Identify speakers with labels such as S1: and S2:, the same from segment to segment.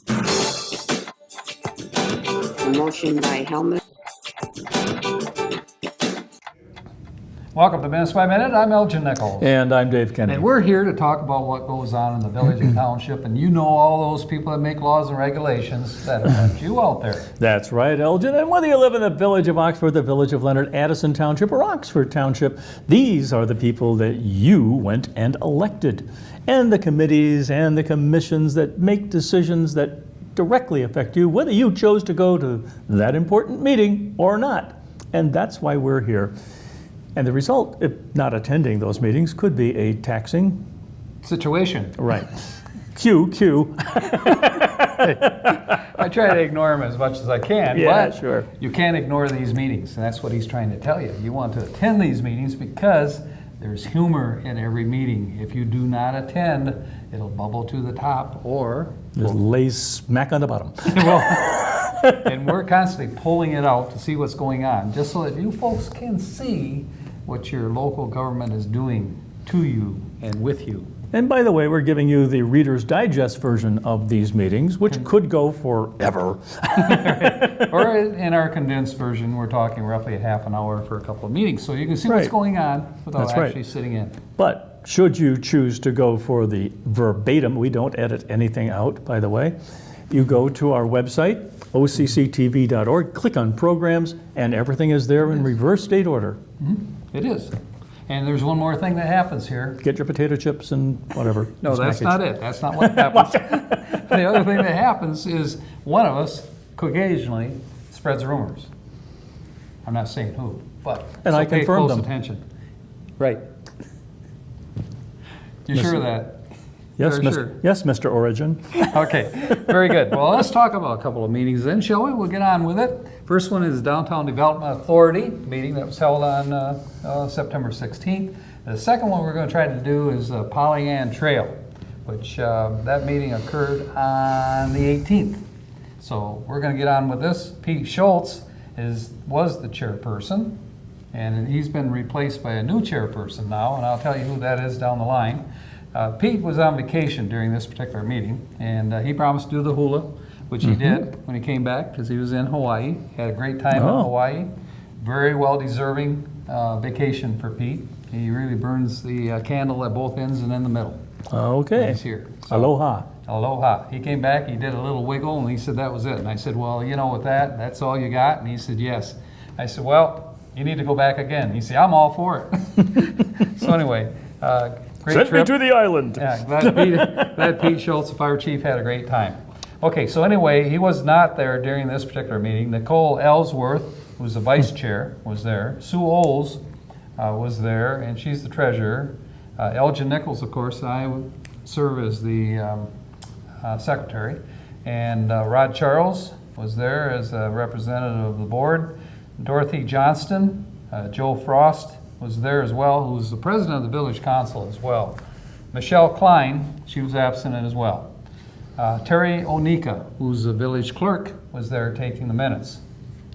S1: A motion by Helmut.
S2: Welcome to Minutes by Minute. I'm Elgin Nichols.
S3: And I'm Dave Kenny.
S2: And we're here to talk about what goes on in the village and township. And you know all those people that make laws and regulations that affect you out there.
S3: That's right, Elgin. And whether you live in the village of Oxford, the village of Leonard, Addison Township, or Oxford Township, these are the people that you went and elected. And the committees and the commissions that make decisions that directly affect you, whether you chose to go to that important meeting or not. And that's why we're here. And the result, if not attending those meetings, could be a taxing
S2: Situation.
S3: right. Q.
S2: I try to ignore him as much as I can,
S3: Yeah,
S2: but
S3: sure.
S2: you can't ignore these meetings. And that's what he's trying to tell you. You want to attend these meetings because there's humor in every meeting. If you do not attend, it'll bubble to the top or
S3: Just lay smack on the bottom.
S2: and we're constantly pulling it out to see what's going on, just so that you folks can see what your local government is doing to you and with you.
S3: And by the way, we're giving you the Reader's Digest version of these meetings, which could go forever.
S2: Or in our condensed version, we're talking roughly a half an hour for a couple of meetings, so you can see what's
S3: Right.
S2: going on without
S3: That's right.
S2: actually sitting in.
S3: But should you choose to go for the verbatim, we don't edit anything out, by the way, you go to our website, occtv.org, click on programs, and everything is there in reverse date order.
S2: It is. And there's one more thing that happens here.
S3: Get your potato chips and whatever.
S2: No, that's not it. That's not what happens. The other thing that happens is one of us occasionally spreads rumors. I'm not saying who, but
S3: And
S2: so
S3: I
S2: pay
S3: confirm
S2: close
S3: them.
S2: attention. Right. You sure of that?
S3: Yes,
S2: Very
S3: Mr.
S2: sure.
S3: Yes, Mr. Origin.
S2: Okay, very good. Well, let's talk about a couple of meetings then, shall we? We'll get on with it. First one is Downtown Development Authority meeting that was held on September 16th. The second one we're going to try to do is Pollyant Trail, which that meeting occurred on the 18th. So we're going to get on with this. Pete Schultz was the chairperson, and he's been replaced by a new chairperson now, and I'll tell you who that is down the line. Pete was on vacation during this particular meeting, and he promised to do the hula, which he did when he came back because he was in Hawaii. Had a great time in Hawaii. Very well-deserving vacation for Pete. He really burns the candle at both ends and in the middle.
S3: Okay.
S2: He's here. So,
S3: Aloha.
S2: aloha. He came back, he did a little wiggle, and he said that was it. And I said, well, you know, with that's all you got? And he said, yes. I said, well, you need to go back again. He said, I'm all for it. So anyway, great
S3: Send
S2: trip.
S3: me to the island.
S2: Yeah, glad Pete Schultz, the fire chief, had a great time. Okay, so anyway, he was not there during this particular meeting. Nicole Ellsworth, who's the vice chair, was there. Sue Oles was there, and she's the treasurer. Elgin Nichols, of course, I would serve as the secretary. And Rod Charles was there as a representative of the board. Dorothy Johnston, Joe Frost was there as well, who's the president of the village council as well. Michelle Klein, she was absent as well. Terry Onika, who's the village clerk, was there taking the minutes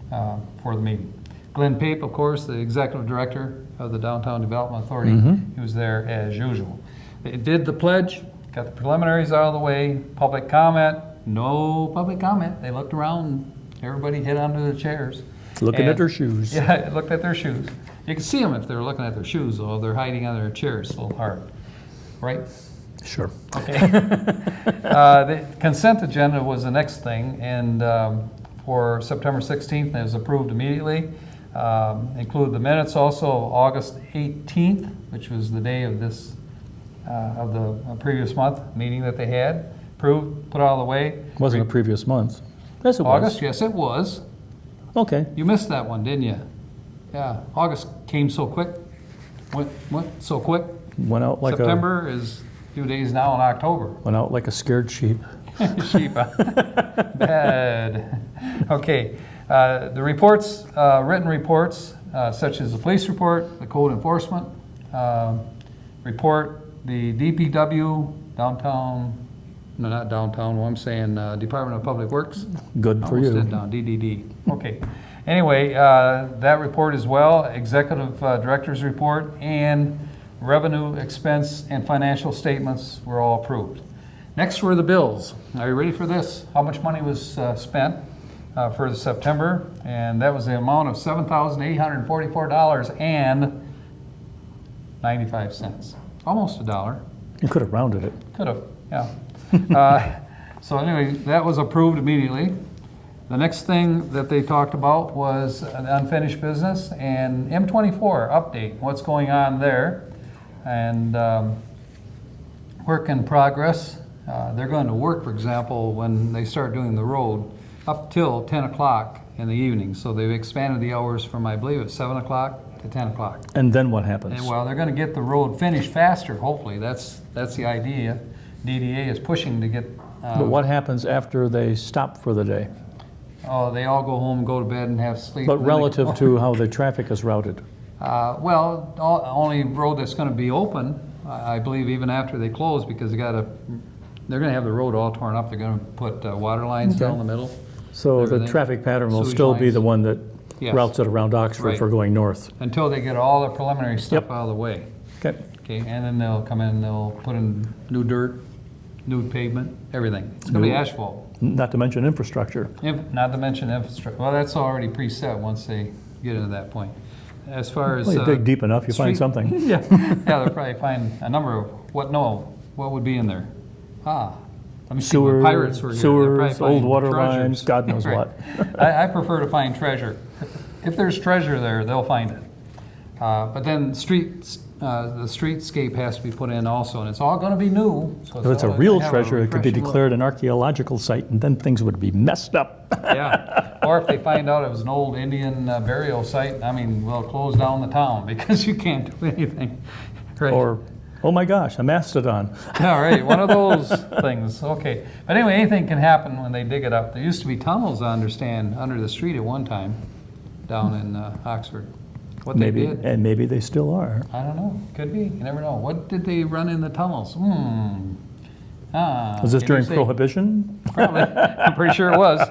S2: for the meeting. Glenn Pape, of course, the executive director of the Downtown Development Authority, he was there as usual. They did the pledge, got the preliminaries out of the way, public comment, no public comment. They looked around, everybody hid under the chairs.
S3: Looking
S2: And-
S3: at their shoes.
S2: Yeah, looked at their shoes. You can see them if they're looking at their shoes, though. They're hiding under their chairs a little hard, right?
S3: Sure.
S2: Okay. The consent agenda was the next thing, and for September 16th, it was approved immediately. Included the minutes also of August 18th, which was the day of this, of the previous month meeting that they had. Approved, put out of the way.
S3: Wasn't a previous month. Yes, it
S2: August,
S3: was.
S2: yes, it was.
S3: Okay.
S2: You missed that one, didn't you? Yeah, August came so quick. Went so quick.
S3: Went out like
S2: September is a few days now in October.
S3: went out like a scared sheep.
S2: Sheep. Bad. Okay. The reports, written reports, such as the police report, the code enforcement report, the DPW, downtown, no, not downtown, what I'm saying, Department of Public Works.
S3: Good for
S2: Almost
S3: you.
S2: did down, DDD. Okay. Anyway, that report as well, executive director's report, and revenue, expense, and financial statements were all approved. Next were the bills. Are you ready for this? How much money was spent for the September? And that was the amount of $7,844.95. Almost $1.
S3: You could have rounded it.
S2: Could have, yeah. So anyway, that was approved immediately. The next thing that they talked about was an unfinished business and M24 update, what's going on there. And work in progress. They're going to work, for example, when they start doing the road, up till 10 o'clock in the evening. So they've expanded the hours from, I believe, it's 7 o'clock to 10 o'clock.
S3: And then what happens?
S2: And, well, they're going to get the road finished faster, hopefully. That's the idea. DDA is pushing to get...
S3: But what happens after they stop for the day?
S2: Oh, they all go home, go to bed, and have sleep.
S3: But relative to how the traffic is routed?
S2: Well, only road that's going to be open, I believe, even after they close, because they're going to have the road all torn up. They're going to put water lines down the middle.
S3: So the
S2: Everything.
S3: traffic pattern will
S2: Sewage
S3: still be
S2: lines.
S3: the one that
S2: Yes.
S3: routes it around Oxford
S2: Right.
S3: for going north?
S2: Until they get all the preliminary stuff
S3: Yep.
S2: out of the way.
S3: Okay.
S2: Okay, and then they'll come in, they'll put in new dirt, new pavement, everything. It's going to be
S3: New-
S2: asphalt.
S3: Not to mention infrastructure.
S2: Not to mention infrastructure. Well, that's already preset once they get into that point. As far as
S3: Well, you dig deep enough, you find
S2: street-
S3: something.
S2: Yeah, they'll probably find a number of what would be in there? Let me see what pirates were here. They'll probably
S3: Sewers, old
S2: find
S3: water
S2: treasures.
S3: lines, God knows
S2: Right.
S3: what.
S2: I prefer to find treasure. If there's treasure there, they'll find it. But then the streetscape has to be put in also, and it's all going to be new. So
S3: If it's a
S2: all
S3: real
S2: gonna have
S3: treasure, it could be
S2: refreshing look.
S3: declared an archaeological site, and then things would be messed up.
S2: Yeah, or if they find out it was an old Indian burial site, I mean, we'll close down the town because you can't do anything. Right.
S3: Or, oh my gosh, a mastodon.
S2: Yeah, right, one of those things, okay. But anyway, anything can happen when they dig it up. There used to be tunnels, I understand, under the street at one time, down in Oxford. What they
S3: Maybe,
S2: did,
S3: and maybe they still are.
S2: I don't know, could be, you never know. What did they run in the tunnels?
S3: Was this
S2: can you
S3: during
S2: say?
S3: Prohibition?
S2: Probably. I'm pretty sure it was.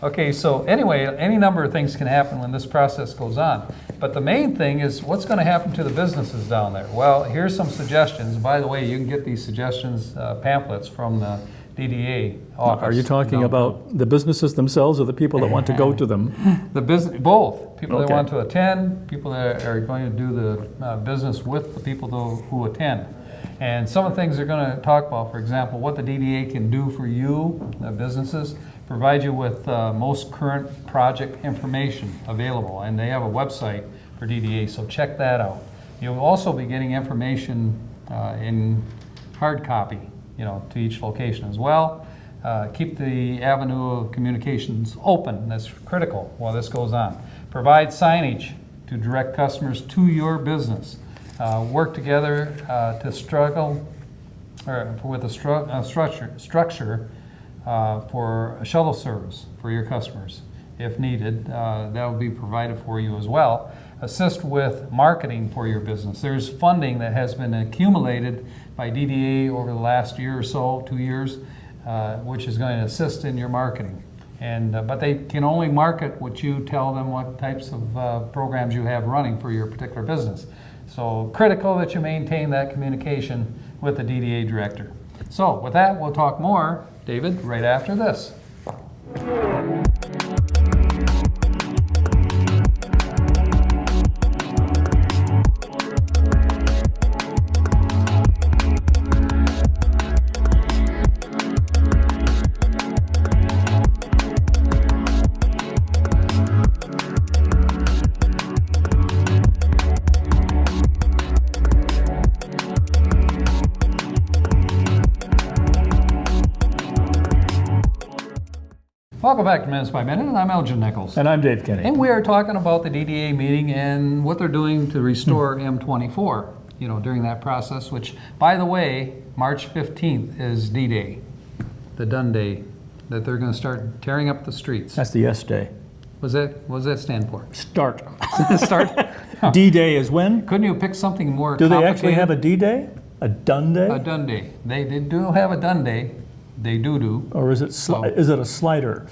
S2: Okay, so anyway, any number of things can happen when this process goes on. But the main thing is what's going to happen to the businesses down there? Well, here's some suggestions. By the way, you can get these suggestions, pamphlets from the DDA office.
S3: Are you talking about the businesses themselves or the people that want to go to them?
S2: The business, both. People that
S3: Okay.
S2: want to attend, people that are going to do the business with the people who attend. And some of the things they're going to talk about, for example, what the DDA can do for you, the businesses, provide you with most current project information available. And they have a website for DDA, so check that out. You'll also be getting information in hard copy, to each location as well. Keep the avenue of communications open. That's critical while this goes on. Provide signage to direct customers to your business. Work together to struggle with a structure for a shuttle service for your customers. If needed, that will be provided for you as well. Assist with marketing for your business. There's funding that has been accumulated by DDA over the last year or so, 2 years, which is going to assist in your marketing. But they can only market what you tell them, what types of programs you have running for your particular business. So critical that you maintain that communication with the DDA director. So with that, we'll talk more, David, right after this. Welcome back to Minutes by Minute, and I'm Elgin Nichols.
S3: And I'm Dave Kenny.
S2: And we are talking about the DDA meeting and what they're doing to restore M24, during that process, which, by the way, March 15th is D-Day, the done day, that they're going to start tearing up the streets.
S3: That's the S day.
S2: What does that stand for?
S3: Start.
S2: Start?
S3: D-Day is when?
S2: Couldn't you pick something more
S3: Do
S2: complicated?
S3: they actually have a D-Day? A done day?
S2: A done day. They do have a done day. They do.
S3: Or is it is it a slider?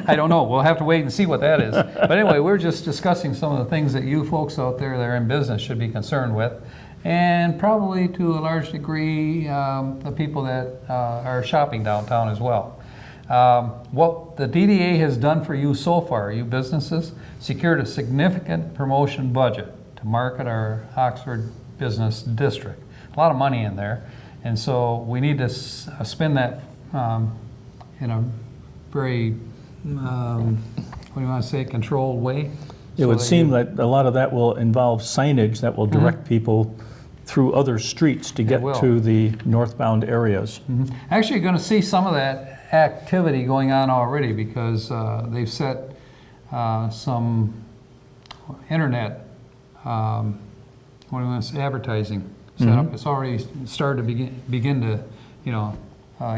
S2: I don't know. We'll have to wait and see what that is. But anyway, we're just discussing some of the things that you folks out there that are in business should be concerned with. and probably to a large degree the people that are shopping downtown as well. What the DDA has done for you so far, you businesses, secured a significant promotion budget to market our Oxford Business District. A lot of money in there, and so we need to spend that in a very, what do you want to say, controlled way.
S3: It would seem that a lot of that will involve signage that will direct people through other streets to get
S2: will.
S3: to the northbound areas.
S2: Actually, you're going to see some of that activity going on already because they've set some internet, what do you want to say, advertising set up. It's already started to begin to,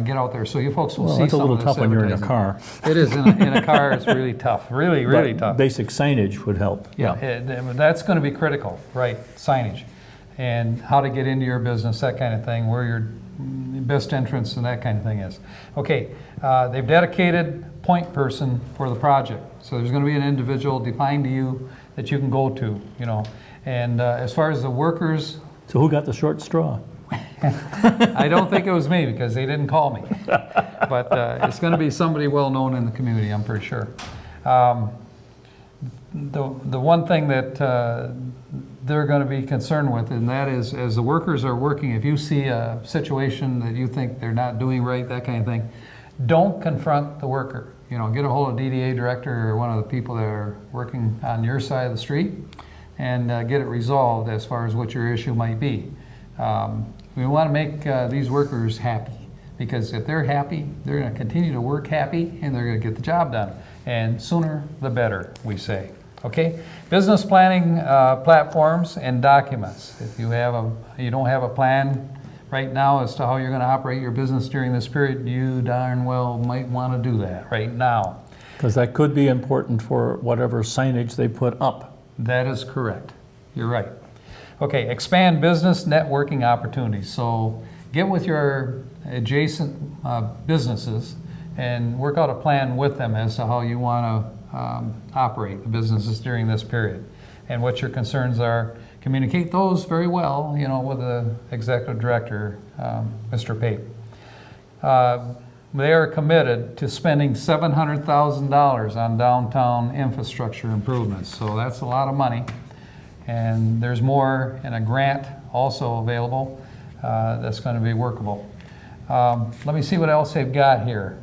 S2: get out there. So you folks will
S3: Well,
S2: see
S3: that's a
S2: some
S3: little
S2: of this
S3: tough when you're in a
S2: advertising.
S3: car.
S2: It is in a car. It's really tough. Really
S3: But
S2: tough.
S3: basic signage would help.
S2: That's going to be critical, right? Signage and how to get into your business, that kind of thing, where your best entrance and that kind of thing is. Okay, they've dedicated point person for the project. So there's going to be an individual defined to you that you can go to, And as far as the workers,
S3: So who got the short straw?
S2: I don't think it was me because they didn't call me. But it's going to be somebody well-known in the community, I'm pretty sure. The one thing that they're going to be concerned with, and that is, as the workers are working, if you see a situation that you think they're not doing right, that kind of thing, don't confront the worker. Get a hold of DDA director or one of the people that are working on your side of the street and get it resolved as far as what your issue might be. We want to make these workers happy, because if they're happy, they're going to continue to work happy and they're going to get the job done. And sooner the better, we say. Okay, business planning platforms and documents. If you don't have a plan right now as to how you're going to operate your business during this period, you darn well might want to do that right now.
S3: Because that could be important for whatever signage they put up.
S2: That is correct. You're right. Okay, expand business networking opportunities. So get with your adjacent businesses and work out a plan with them as to how you want to operate the businesses during this period and what your concerns are. Communicate those very well, with the executive director, Mr. Pape. They are committed to spending $700,000 on downtown infrastructure improvements. So that's a lot of money. And there's more in a grant also available that's going to be workable. Let me see what else they've got here.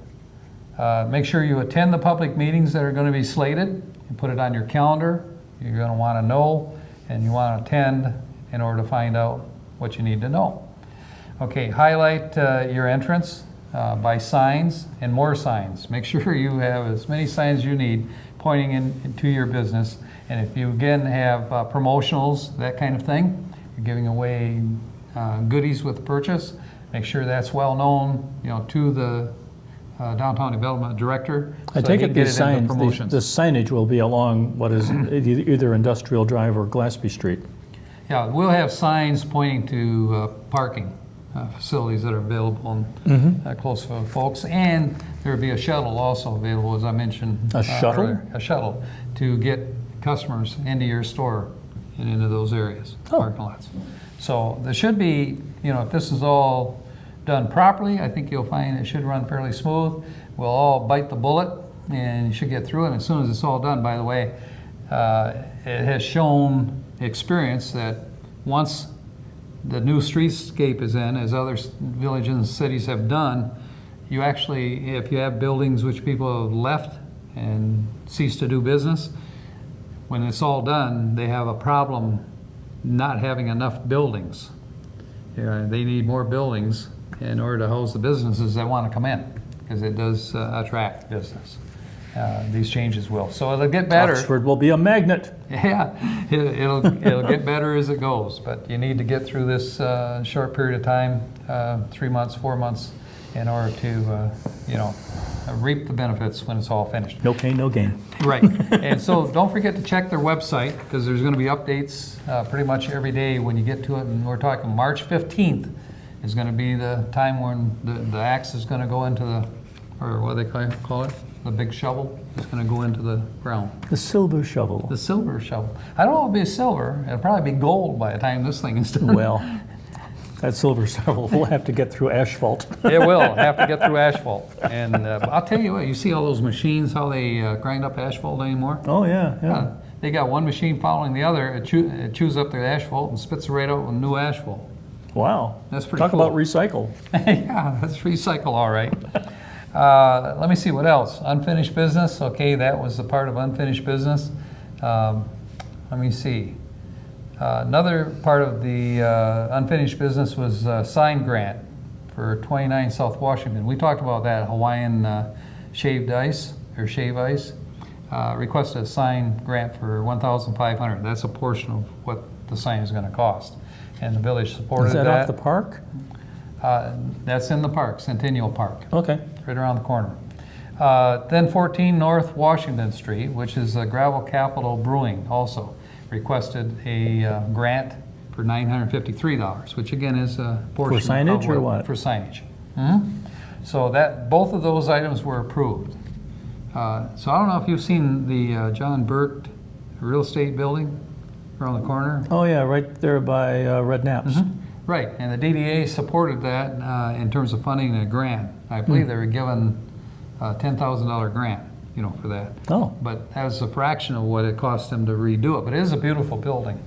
S2: Make sure you attend the public meetings that are going to be slated. You put it on your calendar. You're going to want to know, and you want to attend in order to find out what you need to know. Okay, highlight your entrance by signs and more signs. Make sure you have as many signs as you need pointing into your business. And if you again have promotionals, that kind of thing, you're giving away goodies with the purchase, make sure that's well known, to the downtown development director.
S3: I take it these
S2: into
S3: signs,
S2: promotions.
S3: the signage will be along what is either Industrial Drive or Glassby Street.
S2: Yeah, we'll have signs pointing to parking facilities that are available and close to folks, and there'll be a shuttle also available, as I mentioned.
S3: A shuttle?
S2: Earlier. A shuttle to get customers into your store and into those areas, parking lots. So there should be, if this is all done properly, I think you'll find it should run fairly smooth. We'll all bite the bullet and you should get through it. And as soon as it's all done, by the way, it has shown experience that once the new streetscape is in, as other villages and cities have done, you actually, if you have buildings which people have left and ceased to do business, when it's all done, they have a problem not having enough buildings. They need more buildings in order to house the businesses that want to come in, because it does attract business. These changes will. So it'll get better.
S3: Oxford will be a magnet.
S2: Yeah, it'll get better as it goes, but you need to get through this short period of time, 3 months, 4 months, in order to, reap the benefits when it's all finished.
S3: No pain, no gain.
S2: Right, and so don't forget to check their website, because there's going to be updates pretty much every day when you get to it, and we're talking March 15th is going to be the time when the axe is going to go into the or what do they call it? The big shovel is going to go into the ground.
S3: The silver shovel.
S2: The silver shovel. I don't know if it'll be silver. It'll probably be gold by the time this thing is done.
S3: Well, that silver shovel will have to get through asphalt.
S2: It will have to get through asphalt. And I'll tell you what, you see all those machines, how they grind up asphalt anymore?
S3: Oh, yeah.
S2: They got one machine following the other. It chews up their asphalt and spits it right out with new asphalt.
S3: Wow.
S2: That's pretty
S3: Talk
S2: cool.
S3: about recycle.
S2: Yeah, that's recycle, all right. Let me see what else. Unfinished business. Okay, that was the part of unfinished business. Let me see. Another part of the unfinished business was sign grant for 29 South Washington. We talked about that Hawaiian shaved ice or shave ice. Requested a sign grant for $1,500. That's a portion of what the sign is going to cost, and the village supported
S3: Is that off the park?
S2: That's in the park, Centennial Park,
S3: Okay.
S2: right around the corner. Then 14 North Washington Street, which is Gravel Capital Brewing, also requested a grant for $953, which again is a portion
S3: For signage
S2: of
S3: or what?
S2: For signage. Mhm. So that both of those items were approved. So I don't know if you've seen the John Burt real estate building around the corner.
S3: Oh, yeah, right there by Red Naps.
S2: Right, and the DDA supported that in terms of funding a grant. I believe they were given a $10,000 grant, for that.
S3: Oh,
S2: But as a fraction of what it cost them to redo it. But it is a beautiful building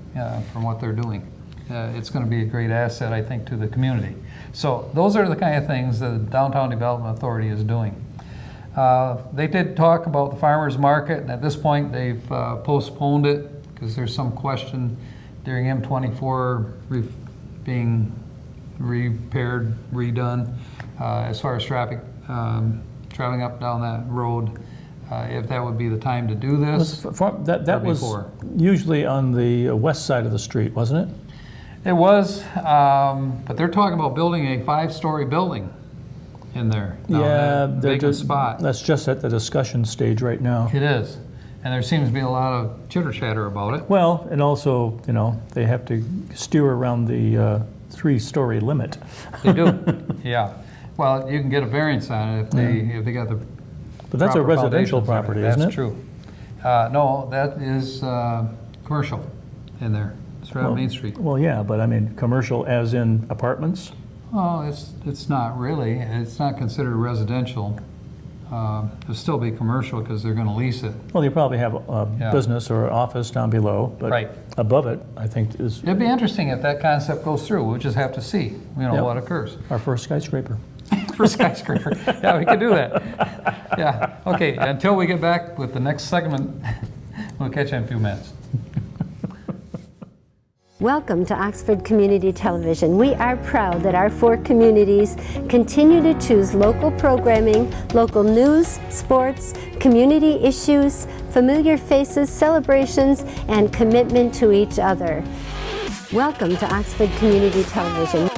S2: from what they're doing. It's going to be a great asset, I think, to the community. So those are the kind of things that the Downtown Development Authority is doing. They did talk about the farmers market, and at this point they've postponed it because there's some question during M24 being repaired, redone, as far as traffic traveling up down that road, if that would be the time to do this.
S3: that was
S2: before.
S3: usually on the west side of the street, wasn't it?
S2: It was, but they're talking about building a 5-story building in there. down that
S3: they're
S2: vacant
S3: just,
S2: spot.
S3: that's just at the discussion stage right now.
S2: It is, and there seems to be a lot of chitter chatter about it.
S3: Well, and also, they have to steer around the 3-story limit.
S2: They do, yeah. Well, you can get a variance on it if they got the
S3: But that's a
S2: proper
S3: residential
S2: foundations on it.
S3: property, isn't it?
S2: That's true. No, that is commercial in there. It's right on Main Street.
S3: Well, yeah, but I mean, commercial as in apartments?
S2: Oh, it's not really. It's not considered residential. It'll still be commercial because they're going to lease it.
S3: Well, you probably have a
S2: Yeah.
S3: business or office down below, but
S2: Right.
S3: above it, I think, is
S2: It'd be interesting if that concept goes through. We'll just have to see,
S3: Yep.
S2: what occurs.
S3: our first skyscraper.
S2: For skyscraper. Yeah, we could do that. Yeah, okay, until we get back with the next segment, we'll catch you in a few minutes.
S4: Welcome to Oxford Community Television. We are proud that our 4 communities continue to choose local programming, local news, sports, community issues, familiar faces, celebrations, and commitment to each other. Welcome to Oxford Community Television.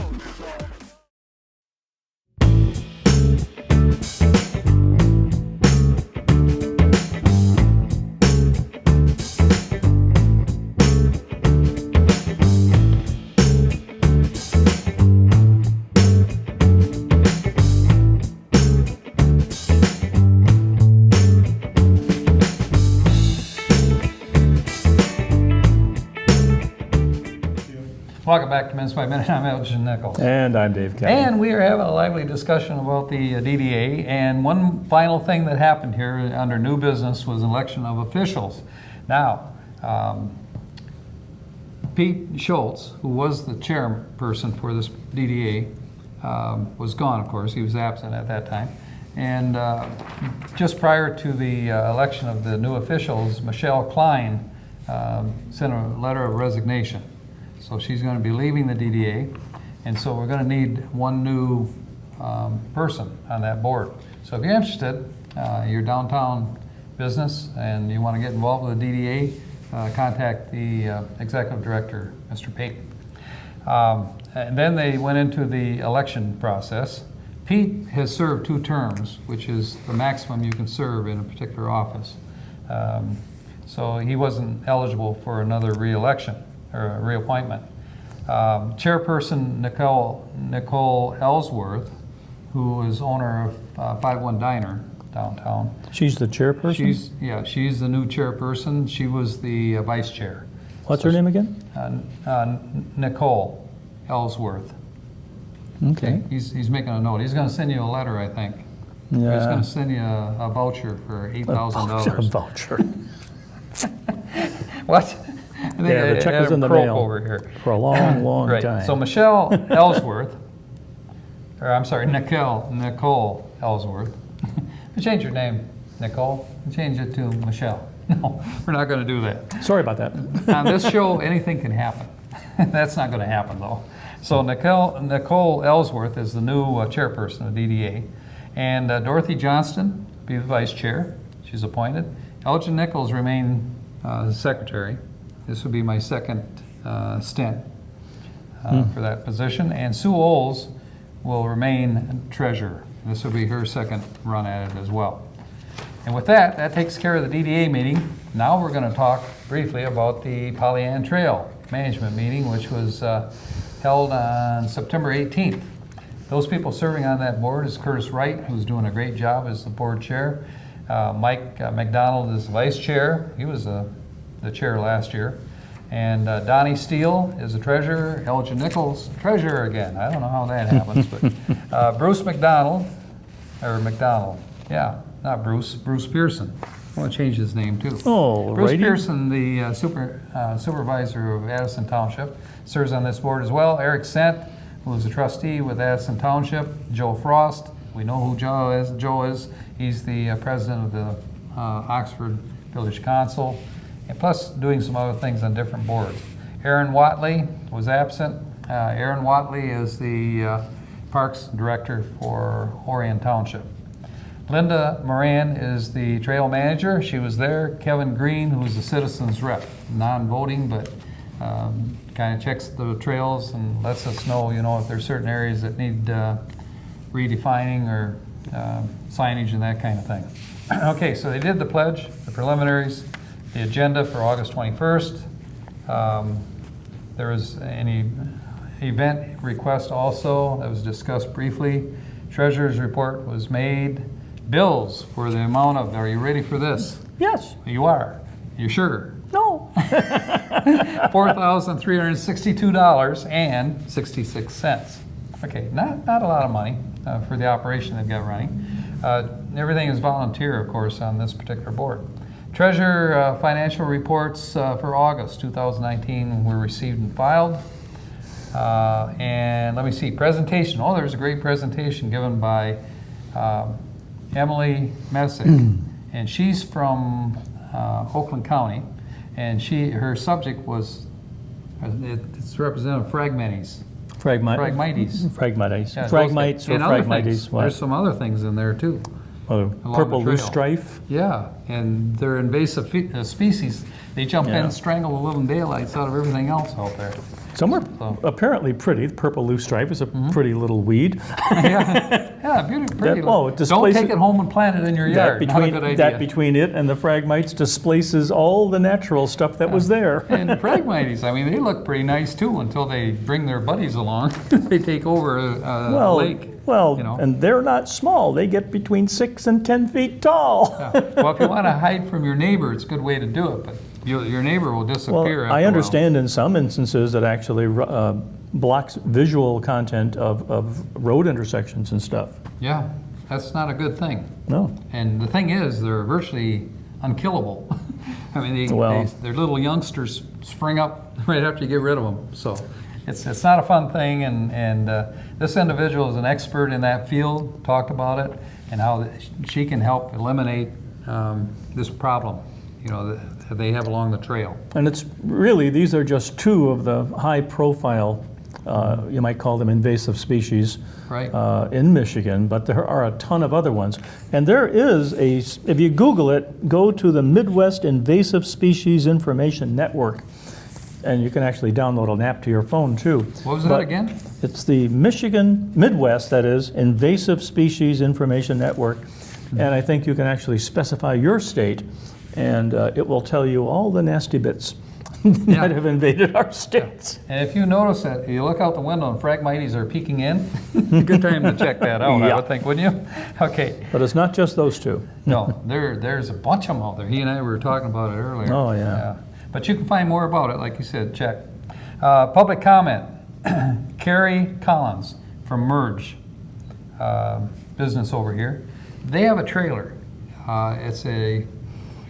S2: Welcome back to Minutes by Minute. I'm Elgin Nichols.
S3: And I'm Dave Kelly.
S2: And we are having a lively discussion about the DDA. And one final thing that happened here under new business was election of officials. Now, Pete Schultz, who was the chairperson for this DDA, was gone, of course. He was absent at that time. And just prior to the election of the new officials, Michelle Klein sent a letter of resignation. So she's going to be leaving the DDA, and so we're going to need one new person on that board. So if you're interested, your downtown business, and you want to get involved with the DDA, contact the executive director, Mr. Payton. And then they went into the election process. Pete has served 2 terms, which is the maximum you can serve in a particular office. So he wasn't eligible for another re-election or a reappointment. Chairperson Nicole Ellsworth, who is owner of 51 Diner downtown.
S3: She's the chairperson?
S2: She's the new chairperson. She was the vice chair.
S3: What's her name again?
S2: Nicole Ellsworth.
S3: Okay.
S2: He's making a note. He's going to send you a letter, I think. He's
S3: Yeah.
S2: going to send you a voucher for
S3: A
S2: $8,000.
S3: voucher.
S2: What? I think
S3: Yeah, the
S2: I
S3: check
S2: had
S3: was
S2: a
S3: in the
S2: croak
S3: mail
S2: over here.
S3: for a long, long
S2: Right.
S3: time.
S2: So Michelle Ellsworth, or I'm sorry, Nicole Ellsworth. Change your name, Nicole. Change it to Michelle. No, we're not going to do that.
S3: Sorry about that.
S2: On this show, anything can happen. That's not going to happen, though. So Nicole Ellsworth is the new chairperson of DDA, and Dorothy Johnston be the vice chair. She's appointed. Elgin Nichols remain secretary. This would be my second stint for that position, and Sue Oles will remain treasurer. This will be her second run at it as well. And with that, that takes care of the DDA meeting. Now we're going to talk briefly about the Pollyann Trail Management meeting, which was held on September 18th. Those people serving on that board is Curtis Wright, who's doing a great job as the board chair. Mike McDonald is the vice chair. He was the chair last year. And Donnie Steele is the treasurer. Elgin Nichols, treasurer again. I don't know how that happens, but Bruce McDonald, yeah, not Bruce Pearson. I want to change his name too.
S3: Oh,
S2: Bruce
S3: righty.
S2: Pearson, the supervisor of Addison Township, serves on this board as well. Eric Sant, who is a trustee with Addison Township. Joe Frost, we know who Joe is. He's the president of the Oxford Village Council, and plus doing some other things on different boards. Aaron Watley was absent. Aaron Watley is the Parks Director for Orion Township. Linda Moran is the trail manager. She was there. Kevin Green, who is the citizens rep, non-voting, but kind of checks the trails and lets us know, if there's certain areas that need redefining or signage and that kind of thing. Okay, so they did the pledge, the preliminaries, the agenda for August 21st. There was any event request also that was discussed briefly. Treasurer's report was made. Bills for the amount of, are you ready for this?
S3: Yes.
S2: You are. You sure?
S3: No.
S2: $4,362.66. Okay, not a lot of money for the operation they've got running. Everything is volunteer, of course, on this particular board. Treasurer financial reports for August 2019 were received and filed. And let me see, presentation. Oh, there's a great presentation given by Emily Messick, and she's from Oakland County, and her subject was, it's represented Phragmites.
S3: Phragmites.
S2: Yeah,
S3: Phragmites or
S2: and other
S3: Phragmites.
S2: things. There's some other things in there too.
S3: Purple
S2: the
S3: loose
S2: trail.
S3: strife.
S2: Yeah, and they're invasive species. They jump in
S3: Yeah.
S2: and strangle the living daylights out of everything else out there.
S3: Some are
S2: So-
S3: apparently pretty. The purple loose strife is a pretty little weed.
S2: Yeah, pretty.
S3: It
S2: Don't
S3: displaces-
S2: take it home and plant it in your yard. Not a good idea.
S3: That between it and the Phragmites displaces all the natural stuff that was there.
S2: And Phragmites, I mean, they look pretty nice too until they bring their buddies along. They take over a lake.
S3: Well,
S2: you know.
S3: and they're not small. They get between 6 and 10 feet tall.
S2: Yeah. Well, if you want to hide from your neighbor, it's a good way to do it. But your neighbor will disappear.
S3: Well,
S2: after
S3: I
S2: a while.
S3: understand in some instances it actually blocks visual content of road intersections and stuff.
S2: Yeah, that's not a good thing.
S3: No.
S2: And the thing is, they're virtually unkillable. I mean, their little youngsters spring up right after you get rid of them. So it's not a fun thing. And this individual is an expert in that field, talked about it, and how she can help eliminate this problem, that they have along the trail.
S3: And it's really, these are just two of the high profile, you might call them invasive species,
S2: Right.
S3: in Michigan, but there are a ton of other ones. And there is if you Google it, go to the Midwest Invasive Species Information Network, and you can actually download an app to your phone too.
S2: What was that again?
S3: It's the Midwest, that is, Invasive Species Information Network. And I think you can actually specify your state, and it will tell you all the nasty bits. that have invaded our states.
S2: And if you notice that, you look out the window and Phragmites are peeking in, good time to check that out, I
S3: Yeah.
S2: would think, wouldn't you? Okay.
S3: But it's not just those two.
S2: No, there's a bunch of them out there. He and I were talking about it earlier.
S3: Oh, yeah.
S2: But you can find more about it, like you said, check. Public comment. Carrie Collins from Merge business over here. They have a trailer. It's a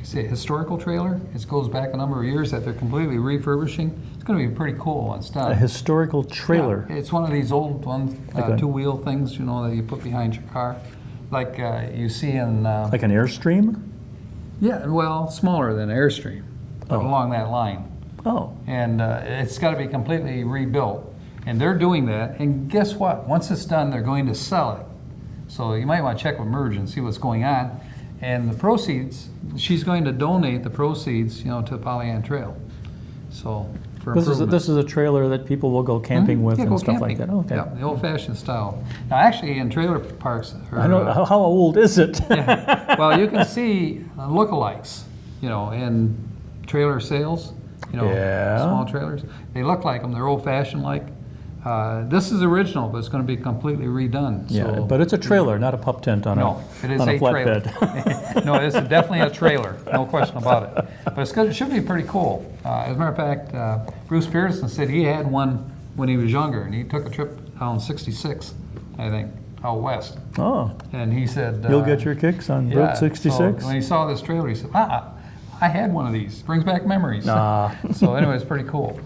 S2: historical trailer. It goes back a number of years that they're completely refurbishing. It's going to be pretty cool when it's done.
S3: A historical trailer.
S2: Yeah, it's one of these old ones,
S3: Okay.
S2: two-wheel things, you know, that you put behind your car, like you see in.
S3: Like an Airstream?
S2: Yeah, well, smaller than Airstream, but
S3: Oh.
S2: along that line.
S3: Oh,
S2: And it's got to be completely rebuilt. And they're doing that. And guess what? Once it's done, they're going to sell it. So you might want to check with Merge and see what's going on. And the proceeds, she's going to donate the proceeds, you know, to Pollyant Trail. So for improvement.
S3: this is a trailer that people will go camping with
S2: Yeah,
S3: and
S2: go
S3: stuff
S2: camping.
S3: like that. Okay.
S2: Yeah, the old-fashioned style. Now, actually, in trailer parks, or,
S3: I know. How old is it?
S2: well, you can see lookalikes, you know, in trailer sales, you know,
S3: Yeah.
S2: small trailers. They look like them. They're old-fashioned like. This is original, but it's going to be completely redone.
S3: Yeah,
S2: so,
S3: but it's a trailer, not a pup tent on
S2: no, it is
S3: on a
S2: a trailer.
S3: flatbed.
S2: No, it's definitely a trailer, no question about it. But it should be pretty cool. As a matter of fact, Bruce Pearson said he had one when he was younger, and he took a trip down 66, I think, out west.
S3: Oh,
S2: And he said,
S3: you'll get your kicks on Route
S2: so
S3: 66?
S2: when he saw this trailer, he said, I had one of these. Brings back memories.
S3: Ah.
S2: So anyway, it's pretty cool.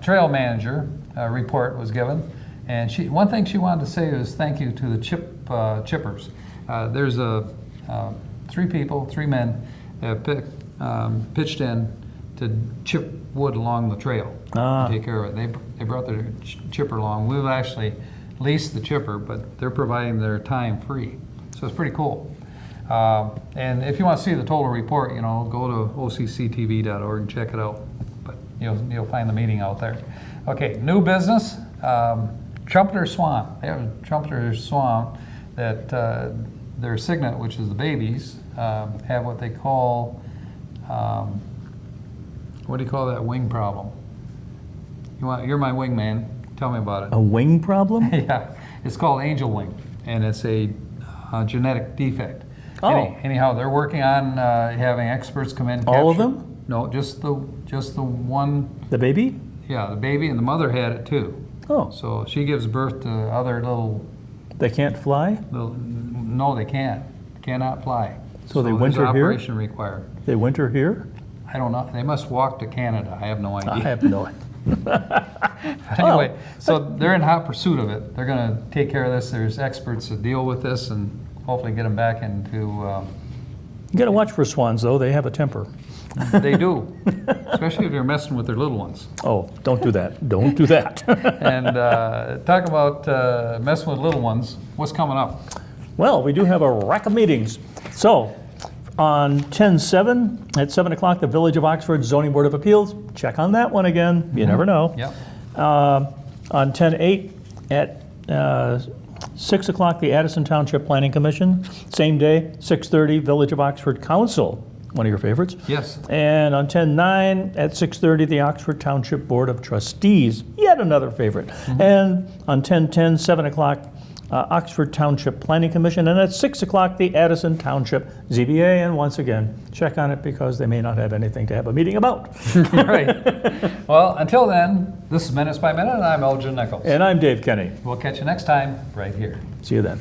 S2: Trail manager report was given. And one thing she wanted to say was thank you to the chippers. There's three men that pitched in to chip wood along the trail.
S3: Ah.
S2: Take care of it. They brought their chipper along. We've actually leased the chipper, but they're providing their time free. So it's pretty cool. And if you want to see the total report, you know, go to occtv.org and check it out. But you'll find the meeting out there. Okay, new business. Trumpeter Swamp. They have a Trumpeter Swamp that their cygnet, which is the babies, have what they call, what do you call that wing problem? You're my wingman. Tell me about it.
S3: A wing problem?
S2: Yeah, it's called angel wing, and it's a genetic defect.
S3: Oh.
S2: Anyhow, they're working on having experts come in.
S3: All of
S2: capture-
S3: them?
S2: No, just the one.
S3: The baby?
S2: Yeah, the baby and the mother had it too.
S3: Oh,
S2: So she gives birth to other little.
S3: they can't fly?
S2: No, they can't. Cannot fly.
S3: So they
S2: there's
S3: winter here?
S2: operation required.
S3: They winter here?
S2: I don't know. They must walk to Canada. I have no idea.
S3: I have no
S2: Anyway, so they're in hot pursuit of it. They're going to take care of this. There's experts that deal with this and hopefully get them back into.
S3: You gotta watch for swans, though. They have a temper.
S2: They do, especially if you're messing with their little ones.
S3: Oh, don't do that. Don't do that.
S2: And talk about messing with little ones. What's coming up?
S3: Well, we do have a rack of meetings. So, on 10/7 at 7 o'clock, the Village of Oxford Zoning Board of Appeals. Check on that one again. You never know.
S2: Yep.
S3: On 10/8 at 6 o'clock, the Addison Township Planning Commission. Same day, 6:30, Village of Oxford Council, one of your favorites.
S2: Yes.
S3: And on 10/9 at 6:30, the Oxford Township Board of Trustees, yet another favorite. And on 10/10, 7 o'clock, Oxford Township Planning Commission, and at 6 o'clock, the Addison Township ZBA. And once again, check on it because they may not have anything to have a meeting about.
S2: Right. Well, until then, this is Minutes by Minute, and I'm Elgin Nichols.
S3: And I'm Dave Kenny.
S2: We'll catch you next time right here.
S3: See you then.